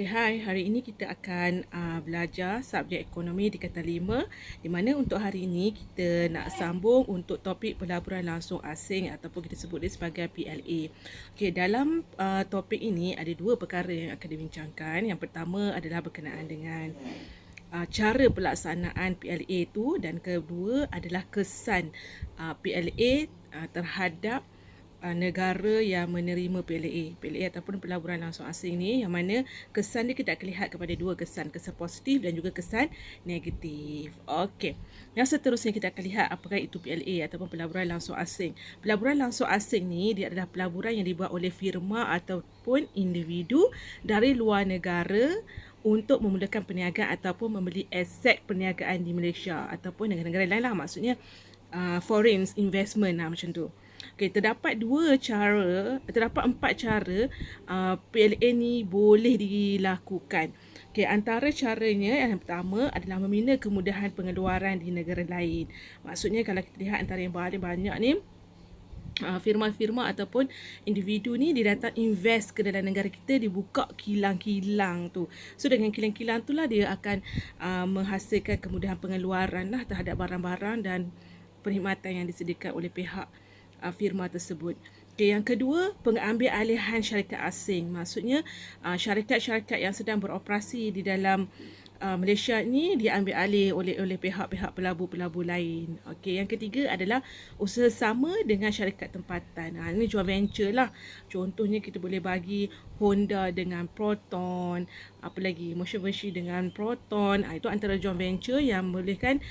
Hai, hari ini kita akan belajar subjek ekonomi di Kata 5, di mana untuk hari ini kita nak sambung untuk topik pelaburan langsung asing ataupun kita sebut dia sebagai PLA. Okey, dalam topik ini ada dua perkara yang akan dibincangkan. Yang pertama adalah berkenaan dengan cara pelaksanaan PLA tu, dan kedua adalah kesan PLA terhadap negara yang menerima PLA ataupun pelaburan langsung asing ni, yang mana kesan dia kita akan lihat kepada dua kesan positif dan juga kesan negatif. Okey. Yang seterusnya kita akan lihat apakah itu PLA ataupun pelaburan langsung asing. Pelaburan langsung asing ni dia adalah pelaburan yang dibuat oleh firma ataupun individu dari luar negara untuk memudahkan perniagaan ataupun membeli aset perniagaan di Malaysia ataupun negara-negara lain lah, maksudnya foreign investment lah, macam tu. Okay, terdapat empat cara PLA ni boleh dilakukan. Okay, antara caranya yang pertama adalah membina kemudahan pengeluaran di negara lain. Maksudnya kalau kita lihat antara yang paling banyak ni, firma-firma ataupun individu ni dia datang invest ke dalam negara kita, dibuka kilang-kilang tu. So dengan kilang-kilang tu lah dia akan menghasilkan kemudahan pengeluaran lah terhadap barang-barang dan perkhidmatan yang disediakan oleh pihak firma tersebut. Okay, yang kedua, pengambil alihan syarikat asing. Maksudnya syarikat-syarikat yang sedang beroperasi di dalam Malaysia ni diambil alih oleh pihak-pihak pelabur-pelabur lain. Okey, yang ketiga adalah usaha sama dengan syarikat tempatan. Ini joint venture lah. Contohnya kita boleh bagi Honda dengan Proton, apa lagi, Mitsubishi dengan Proton. Itu antara joint venture yang bolehkan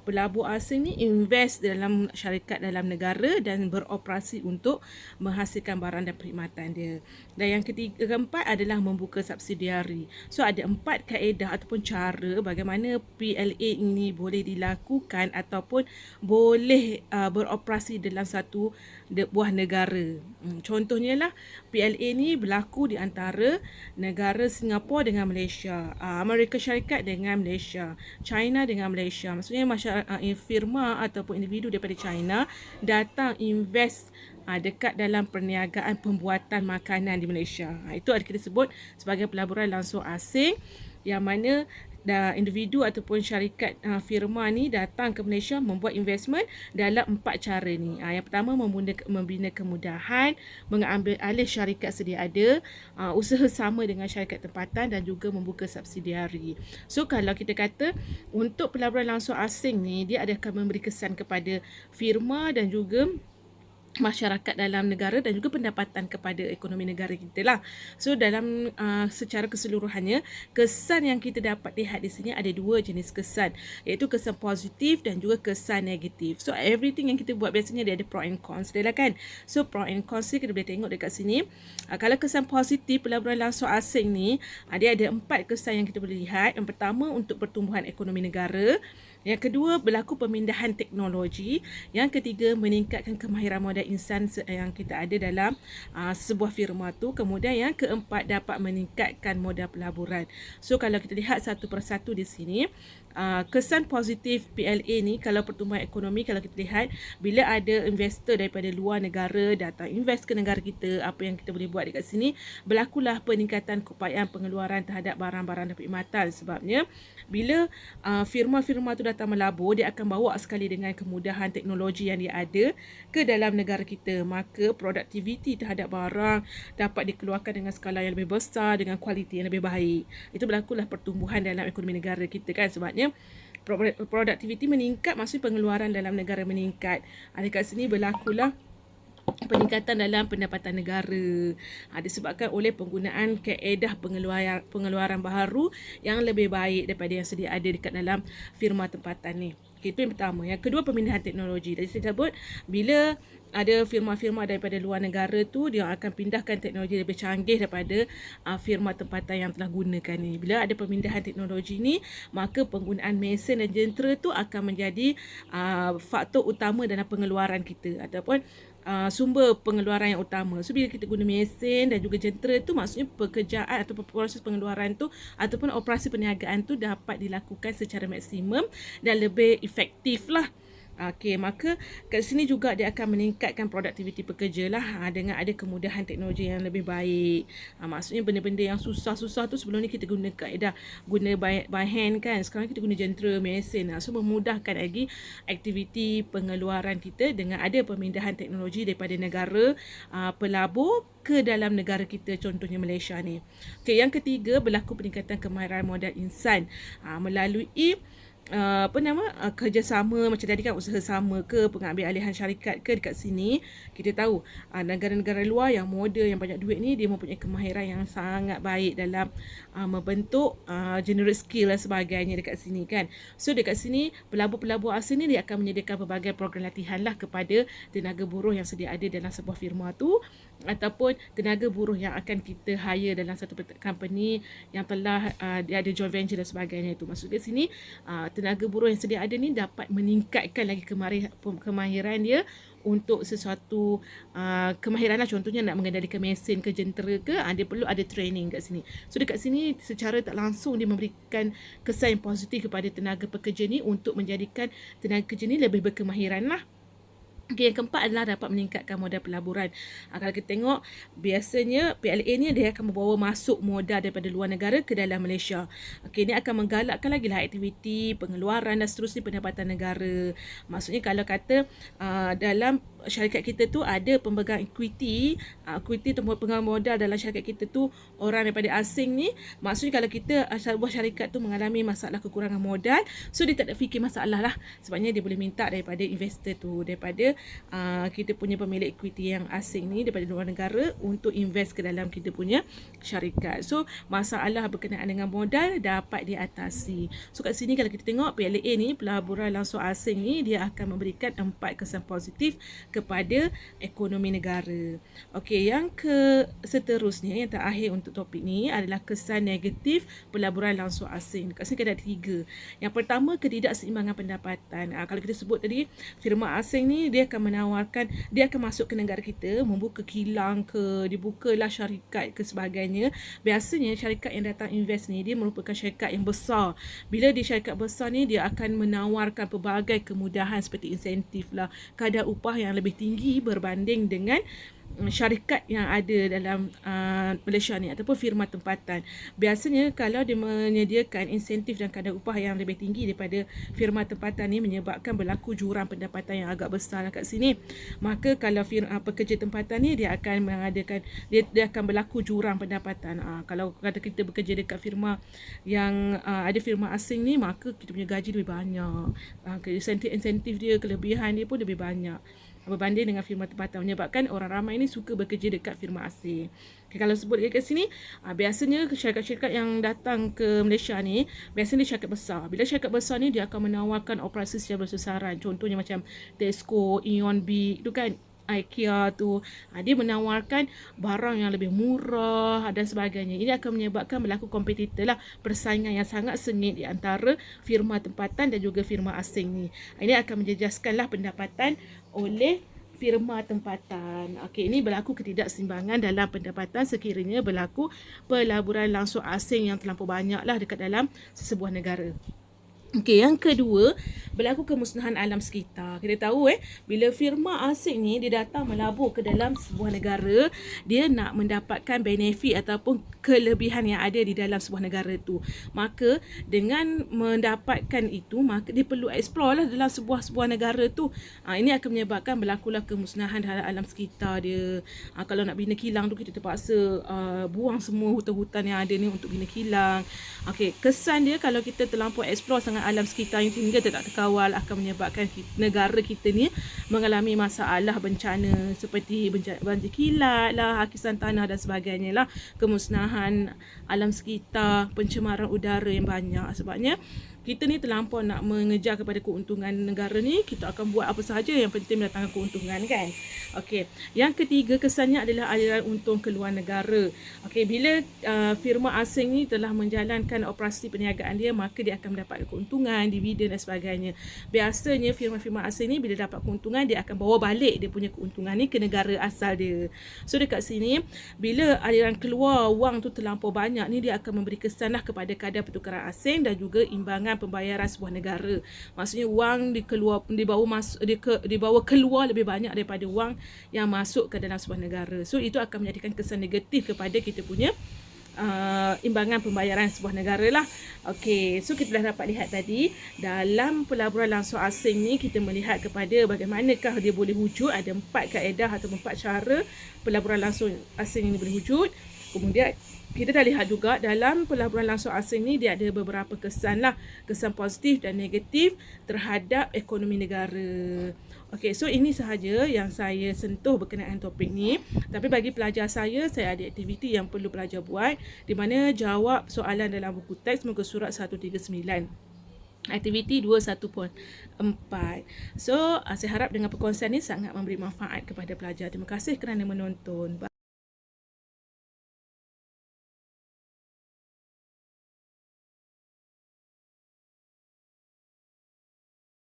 pelabur asing ni invest dalam syarikat dalam negara dan beroperasi untuk menghasilkan barang dan perkhidmatan dia. Dan yang keempat adalah membuka subsidiari. So ada 4 kaedah ataupun cara bagaimana PLA ini boleh dilakukan ataupun boleh beroperasi dalam satu buah negara. Contohnya lah, PLA ni berlaku di antara negara Singapura dengan Malaysia, Amerika Syarikat dengan Malaysia, China dengan Malaysia. Maksudnya firma ataupun individu daripada China datang invest dekat dalam perniagaan pembuatan makanan di Malaysia. Itu kita sebut sebagai pelaburan langsung asing, yang mana individu ataupun syarikat firma ni datang ke Malaysia membuat investment dalam 4 cara ni. Yang pertama, membina kemudahan, mengambil alih syarikat sedia ada, usaha sama dengan syarikat tempatan dan juga membuka subsidiari. So kalau kita kata untuk pelaburan langsung asing ni, dia akan memberi kesan kepada firma dan juga masyarakat dalam negara dan juga pendapatan kepada ekonomi negara kita lah. So dalam secara keseluruhannya, kesan yang kita dapat lihat di sini ada 2 jenis kesan, iaitu kesan positif dan juga kesan negatif. So everything yang kita buat biasanya dia ada pro and cons dia lah kan. So pro and cons ni kita boleh tengok dekat sini. Kalau kesan positif pelaburan langsung asing ni, dia ada 4 kesan yang kita boleh lihat. Yang pertama, untuk pertumbuhan ekonomi negara. Yang kedua, berlaku pemindahan teknologi. Yang ketiga, meningkatkan kemahiran modal insan yang kita ada dalam sebuah firma tu. Kemudian yang keempat, dapat meningkatkan modal pelaburan. So kalau kita lihat satu persatu di sini, kesan positif PLA ni, kalau pertumbuhan ekonomi, kalau kita lihat bila ada investor daripada luar negara datang invest ke negara kita, apa yang kita boleh buat dekat sini, berlakulah peningkatan keupayaan pengeluaran terhadap barang-barang dan perkhidmatan. Sebabnya bila firma-firma tu datang melabur, dia akan bawa sekali dengan kemudahan teknologi yang dia ada ke dalam negara kita, maka produktiviti terhadap barang dapat dikeluarkan dengan skala yang lebih besar, dengan kualiti yang lebih baik. Itu berlakulah pertumbuhan dalam ekonomi negara kita kan. Sebabnya produktiviti meningkat, maksudnya pengeluaran dalam negara meningkat. Dekat sini berlakulah peningkatan dalam pendapatan negara, disebabkan oleh penggunaan kaedah pengeluaran baharu yang lebih baik daripada yang sedia ada dekat dalam firma tempatan ni. Itu yang pertama. Yang kedua, pemindahan teknologi. Jadi saya sebut, bila ada firma-firma daripada luar negara tu, dia akan pindahkan teknologi lebih canggih daripada firma tempatan yang telah gunakan ni. Bila ada pemindahan teknologi ni, maka penggunaan mesin dan jentera tu akan menjadi faktor utama dalam pengeluaran kita ataupun sumber pengeluaran yang utama. So bila kita guna mesin dan juga jentera tu, maksudnya pekerjaan atau proses pengeluaran tu ataupun operasi perniagaan tu dapat dilakukan secara maksimum dan lebih efektif lah. Okey, maka kat sini juga dia akan meningkatkan produktiviti pekerja lah dengan ada kemudahan teknologi yang lebih baik. Maksudnya benda-benda yang susah-susah tu sebelum ni kita guna kaedah guna by hand kan. Sekarang kita guna jentera, mesin. So memudahkan lagi aktiviti pengeluaran kita dengan ada pemindahan teknologi daripada negara pelabur ke dalam negara kita, contohnya Malaysia ni. Okey, yang ketiga, berlaku peningkatan kemahiran modal insan melalui kerjasama macam tadi kan, usaha sama ke, pengambil alihan syarikat ke dekat sini. Kita tahu negara-negara luar yang moden, yang banyak duit ni, dia mempunyai kemahiran yang sangat baik dalam membentuk generate skill dan sebagainya dekat sini kan. So dekat sini pelabur-pelabur asing ni dia akan menyediakan pelbagai program latihan lah kepada tenaga buruh yang sedia ada dalam sebuah firma tu, ataupun tenaga buruh yang akan kita hire dalam satu company yang telah dia ada joint venture dan sebagainya itu. Maksud dia sini tenaga buruh yang sedia ada ni dapat meningkatkan lagi kemahiran dia untuk sesuatu kemahiran lah. Contohnya nak mengendalikan mesin ke jentera ke, dia perlu ada training kat sini. So dekat sini secara tak langsung dia memberikan kesan yang positif kepada tenaga pekerja ni untuk menjadikan tenaga kerja ni lebih berkemahiran lah. Okay, yang keempat adalah dapat meningkatkan modal pelaburan. Kalau kita tengok, biasanya PLA ni dia akan membawa masuk modal daripada luar negara ke dalam Malaysia. Okay, ini akan menggalakkan lagi lah aktiviti, pengeluaran dan seterusnya pendapatan negara. Maksudnya kalau kata dalam syarikat kita tu ada pemegang equity atau pemegang modal dalam syarikat kita tu orang daripada asing ni, maksudnya kalau kita sebuah syarikat tu mengalami masalah kekurangan modal, so dia tak ada fikir masalah lah. Sebabnya dia boleh minta daripada investor tu, daripada kita punya pemilik equity yang asing ni daripada luar negara untuk invest ke dalam kita punya syarikat. So masalah berkenaan dengan modal dapat diatasi. So kat sini kalau kita tengok PLA ni, pelaburan langsung asing ni, dia akan memberikan 4 kesan positif kepada ekonomi negara. Okey, yang seterusnya, yang terakhir untuk topik ni adalah kesan negatif pelaburan langsung asing. Kat sini ada 3. Yang pertama, ketidakseimbangan pendapatan. Kalau kita sebut tadi, firma asing ni dia akan menawarkan, dia akan masuk ke negara kita, membuka kilang ke, dibukalah syarikat ke sebagainya. Biasanya syarikat yang datang invest ni, dia merupakan syarikat yang besar. Bila dia syarikat besar ni, dia akan menawarkan pelbagai kemudahan seperti insentif lah, kadar upah yang lebih tinggi berbanding dengan syarikat yang ada dalam Malaysia ni ataupun firma tempatan. Biasanya kalau dia menyediakan insentif dan kadar upah yang lebih tinggi daripada firma tempatan ni, menyebabkan berlaku jurang pendapatan yang agak besar kat sini. Maka kalau pekerja tempatan ni, dia akan mengadakan, dia akan berlaku jurang pendapatan. Kalau kata kita bekerja dekat firma yang ada firma asing ni, maka kita punya gaji lebih banyak, insentif dia, kelebihan dia pun lebih banyak berbanding dengan firma tempatan, menyebabkan orang ramai ni suka bekerja dekat firma asing. Okay, kalau sebut dekat sini, biasanya syarikat-syarikat yang datang ke Malaysia ni, biasanya dia syarikat besar. Bila syarikat besar ni, dia akan menawarkan operasi secara bersasaran. Contohnya macam Tesco, Aeon Big tu kan, IKEA tu, dia menawarkan barang yang lebih murah dan sebagainya. Ini akan menyebabkan berlaku kompetitor lah, persaingan yang sangat sengit di antara firma tempatan dan juga firma asing ni. Ini akan menjejaskanlah pendapatan oleh firma tempatan. Okey, ini berlaku ketidakseimbangan dalam pendapatan sekiranya berlaku pelaburan langsung asing yang terlampau banyak lah dekat dalam sesebuah negara. Okey, yang kedua, berlaku kemusnahan alam sekitar. Kita tahu bila firma asing ni dia datang melabur ke dalam sebuah negara, dia nak mendapatkan benefit ataupun kelebihan yang ada di dalam sebuah negara tu. Maka dengan mendapatkan itu, maka dia perlu explore lah dalam sebuah negara tu. Ini akan menyebabkan berlakulah kemusnahan terhadap alam sekitar dia. Kalau nak bina kilang tu, kita terpaksa buang semua hutan-hutan yang ada ni untuk bina kilang. Okey, kesan dia kalau kita terlampau explore sangat alam sekitar yang hingga tidak terkawal, akan menyebabkan negara kita ni mengalami masalah bencana seperti banjir kilat lah, hakisan tanah dan sebagainya lah, kemusnahan alam sekitar, pencemaran udara yang banyak. Sebabnya kita ni terlampau nak mengejar kepada keuntungan negara ni, kita akan buat apa sahaja yang penting mendatangkan keuntungan kan. Okey, yang ketiga kesannya adalah aliran untung ke luar negara. Okey, bila firma asing ni telah menjalankan operasi perniagaan dia, maka dia akan mendapat keuntungan, dividen dan sebagainya. Biasanya firma-firma asing ni bila dapat keuntungan, dia akan bawa balik dia punya keuntungan ni ke negara asal dia. So dekat sini, bila aliran keluar wang tu terlampau banyak ni, dia akan memberi kesan lah kepada kadar pertukaran asing dan juga imbangan pembayaran sebuah negara. Maksudnya wang dibawa keluar lebih banyak daripada wang yang masuk ke dalam sebuah negara. So itu akan menjadikan kesan negatif kepada kita punya imbangan pembayaran sebuah negara lah. Okey, so kita dah dapat lihat tadi dalam pelaburan langsung asing ni kita melihat kepada bagaimanakah dia boleh wujud. Ada 4 kaedah atau 4 cara pelaburan langsung asing ini boleh wujud. Kemudian kita dah lihat juga dalam pelaburan langsung asing ni dia ada beberapa kesan lah, kesan positif dan negatif terhadap ekonomi negara. Okey, so ini sahaja yang saya sentuh berkenaan topik ni. Tapi bagi pelajar saya ada aktiviti yang perlu pelajar buat, di mana jawab soalan dalam buku teks muka surat 139. Aktiviti 21.4. So, saya harap dengan perkongsian ini sangat memberi manfaat kepada pelajar. Terima kasih kerana menonton. Bye.